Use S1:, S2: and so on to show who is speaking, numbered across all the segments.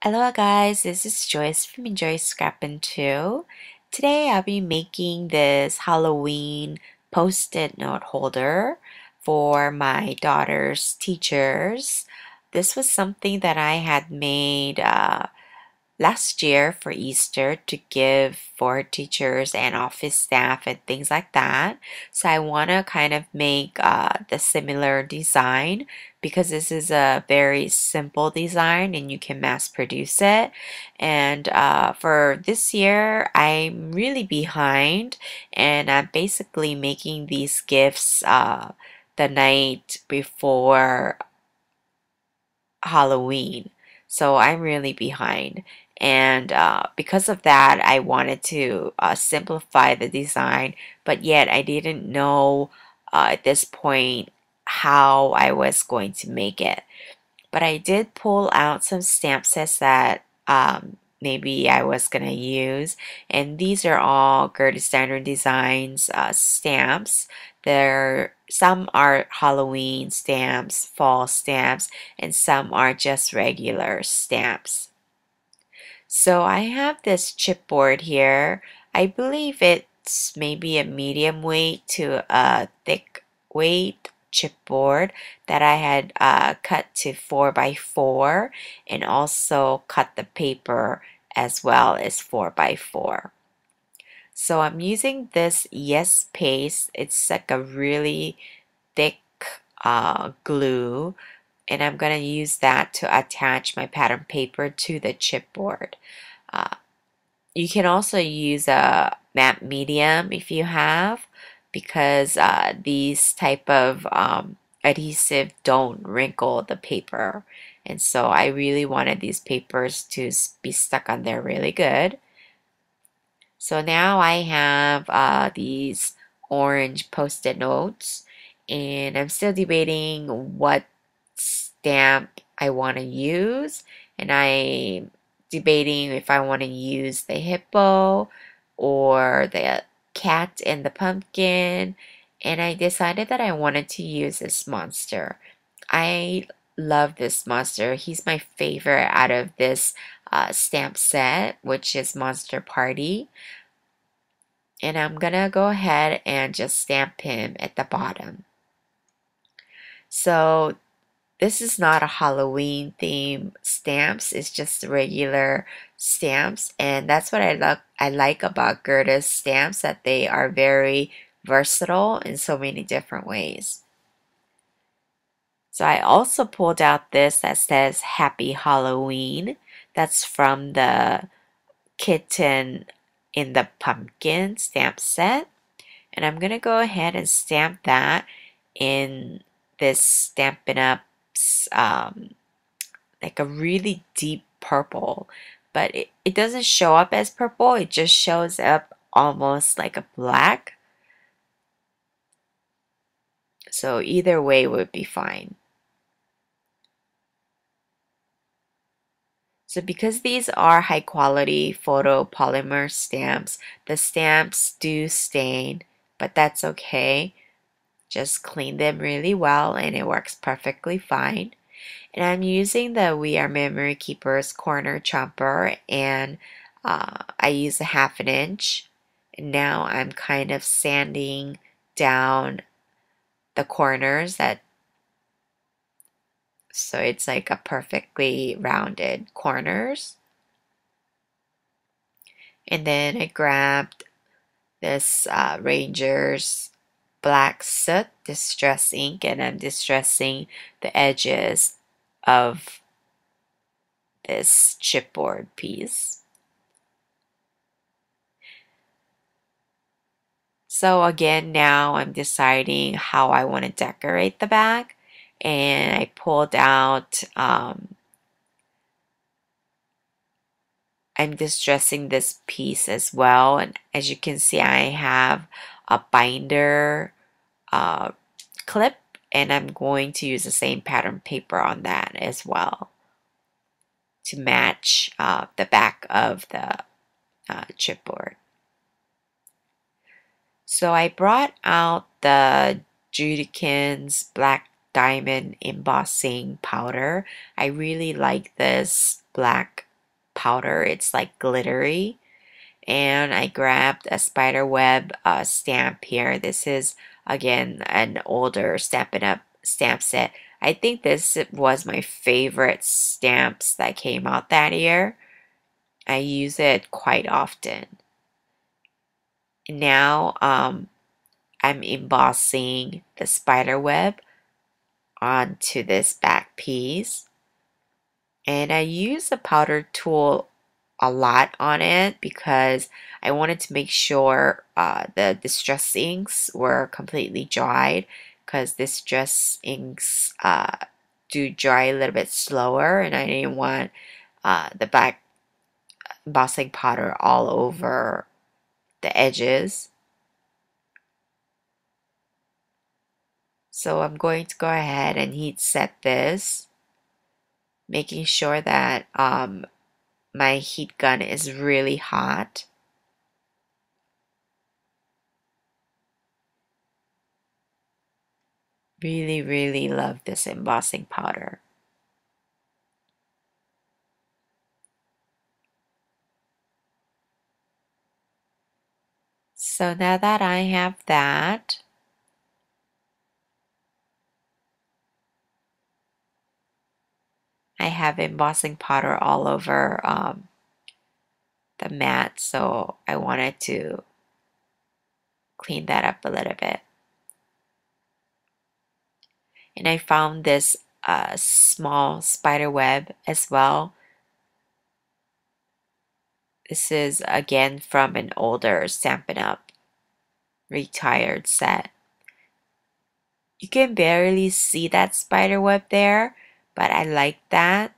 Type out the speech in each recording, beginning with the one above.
S1: Hello guys, this is Joyce from Enjoy Scrappin' 2. Today I'll be making this Halloween post-it note holder for my daughter's teachers. This was something that I had made last year for Easter to give for teachers and office staff and things like that. So I want to kind of make the similar design because this is a very simple design and you can mass produce it. And for this year, I'm really behind and I'm basically making these gifts the night before Halloween. So I'm really behind. And because of that, I wanted to simplify the design, but yet I didn't know at this point how I was going to make it. But I did pull out some stamp sets that maybe I was going to use. And these are all Gerda Steiner Designs stamps. Some are Halloween stamps, fall stamps, and some are just regular stamps. So I have this chipboard here. I believe it's maybe a medium weight to a thick weight chipboard that I had cut to 4 by 4 and also cut the paper as well as 4 by 4. So I'm using this Yes paste. It's like a really thick glue, and I'm going to use that to attach my pattern paper to the chipboard. Uh, you can also use a matte medium if you have, because these type of adhesive don't wrinkle the paper. And so I really wanted these papers to be stuck on there really good. So now I have these orange post-it notes, and I'm still debating what stamp I want to use, and I'm debating if I want to use the hippo or the cat and the pumpkin, and I decided that I wanted to use this monster. I love this monster. He's my favorite out of this stamp set, which is Monster Party. And I'm gonna go ahead and just stamp him at the bottom. So this is not a Halloween theme stamps, it's just regular stamps, and that's what I like about Gerda's stamps, that they are very versatile in so many different ways. So I also pulled out this that says Happy Halloween. That's from the Kitten in the Pumpkin stamp set. And I'm gonna go ahead and stamp that in this Stampin' Up's like a really deep purple, but it doesn't show up as purple, it just shows up almost like a black. So either way would be fine. So because these are high quality photopolymer stamps, the stamps do stain, but that's okay. Just clean them really well and it works perfectly fine. And I'm using the We Are Memory Keepers corner chomper, and I use a 1/2 inch. And now I'm kind of sanding down the corners so it's like a perfectly rounded corners. And then I grabbed this Ranger's black soot distress ink, and I'm distressing the edges of this chipboard piece. So again, now I'm deciding how I want to decorate the back, and I pulled out, I'm distressing this piece as well, and as you can see, I have a binder clip, and I'm going to use the same pattern paper on that as well to match the back of the chipboard. So I brought out the Judikins Black Diamond Embossing Powder. I really like this black powder. It's like glittery. And I grabbed a spider web stamp here. This is again an older Stampin' Up stamp set. I think this was my favorite stamps that came out that year. I use it quite often. Now I'm embossing the spider web onto this back piece. And I use a powder tool a lot on it because I wanted to make sure the distress inks were completely dried, because distress inks do dry a little bit slower, and I didn't want the back embossing powder all over the edges. So I'm going to go ahead and heat set this, making sure that my heat gun is really hot. Really, really love this embossing powder. So now that I have that, I have embossing powder all over the mat, so I wanted to clean that up a little bit. And I found this small spider web as well. This is again from an older Stampin' Up retired set. You can barely see that spider web there, but I like that.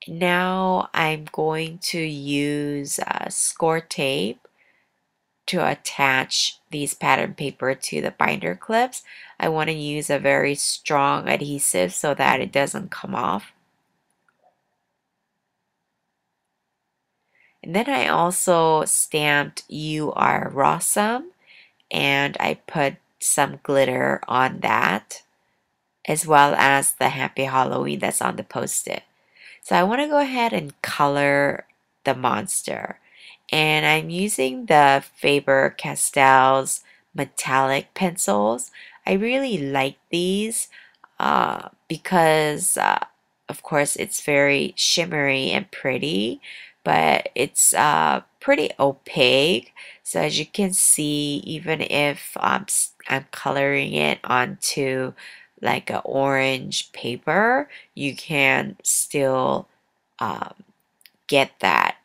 S1: Now I'm going to use score tape to attach these pattern paper to the binder clips. I want to use a very strong adhesive so that it doesn't come off. And then I also stamped "You Are Rawsome," and I put some glitter on that, as well as the Happy Halloween that's on the post-it. So I want to go ahead and color the monster. And I'm using the Faber-Castell's metallic pencils. I really like these because, of course, it's very shimmery and pretty, but it's pretty opaque. So as you can see, even if I'm coloring it onto like an orange paper, you can still get that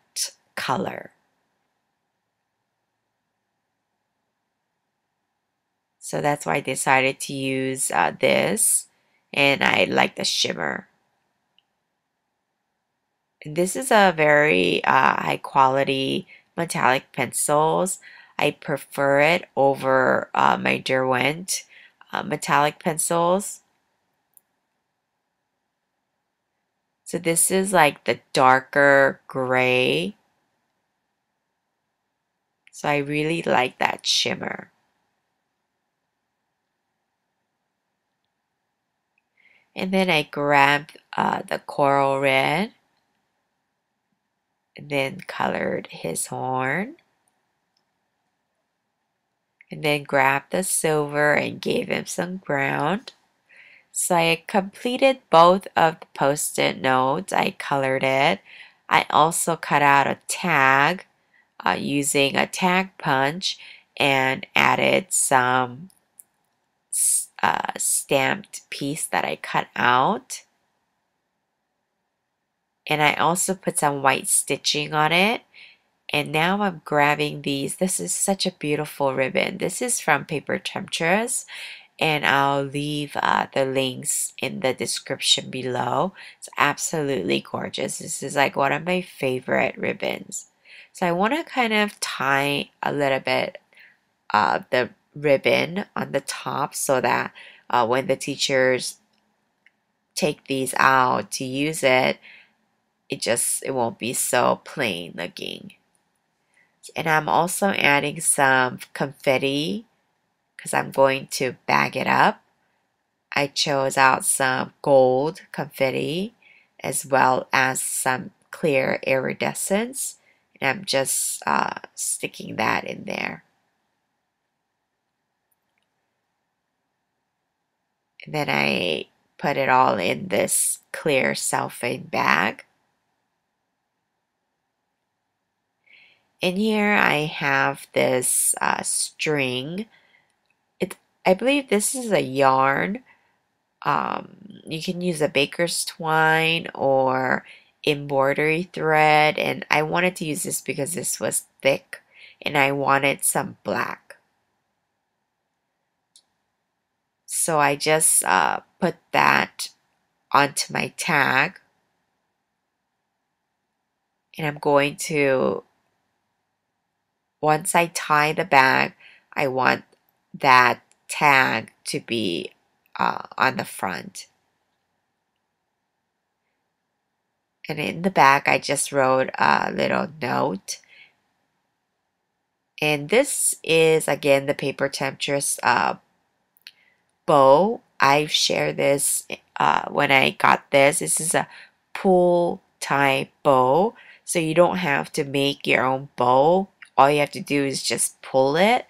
S1: color. So that's why I decided to use this, and I like the shimmer. And this is a very high quality metallic pencils. I prefer it over my Derwent metallic pencils. So this is like the darker gray. So I really like that shimmer. And then I grabbed the coral red and then colored his horn. And then grabbed the silver and gave him some ground. So I completed both of the post-it notes. I colored it. I also cut out a tag using a tag punch and added some stamped piece that I cut out. And I also put some white stitching on it. And now I'm grabbing these. This is such a beautiful ribbon. This is from Paper Temptress, and I'll leave the links in the description below. It's absolutely gorgeous. This is like one of my favorite ribbons. So I want to kind of tie a little bit of the ribbon on the top so that when the teachers take these out to use it, it won't be so plain looking. And I'm also adding some confetti because I'm going to bag it up. I chose out some gold confetti as well as some clear iridescence, and I'm just sticking that in there. And then I put it all in this clear cellophane bag. In here I have this string. I believe this is a yarn. You can use a baker's twine or embroidery thread, and I wanted to use this because this was thick and I wanted some black. So I just put that onto my tag, and I'm going to, once I tie the bag, I want that tag to be on the front. And in the back, I just wrote a little note. And this is, again, the Paper Temptress bow. I've shared this when I got this. This is a pull tie bow. So you don't have to make your own bow. All you have to do is just pull it.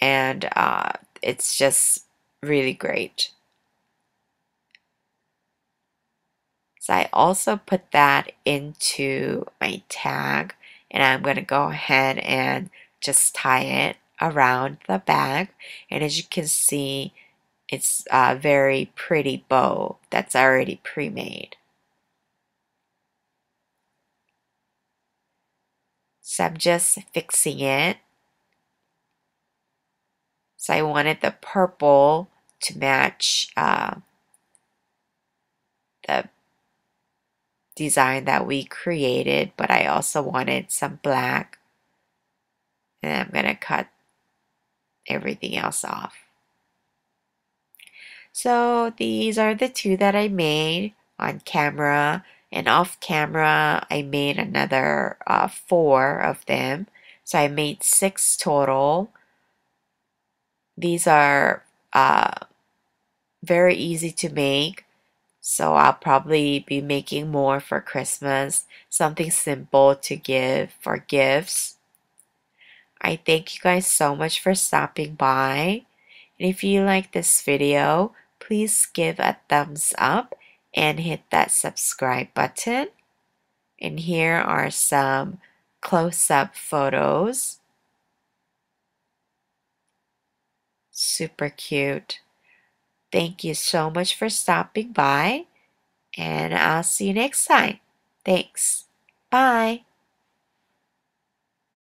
S1: And it's just really great. So I also put that into my tag, and I'm going to go ahead and just tie it around the bag. And as you can see, it's a very pretty bow that's already pre-made. So I'm just fixing it. So I wanted the purple to match the design that we created, but I also wanted some black. And I'm going to cut everything else off. So these are the two that I made on camera, and off camera I made another 4 of them. So I made 6 total. These are very easy to make, so I'll probably be making more for Christmas, something simple to give for gifts. I thank you guys so much for stopping by. And if you like this video, please give a thumbs up and hit that subscribe button. And here are some close-up photos. Super cute. Thank you so much for stopping by, and I'll see you next time. Thanks. Bye.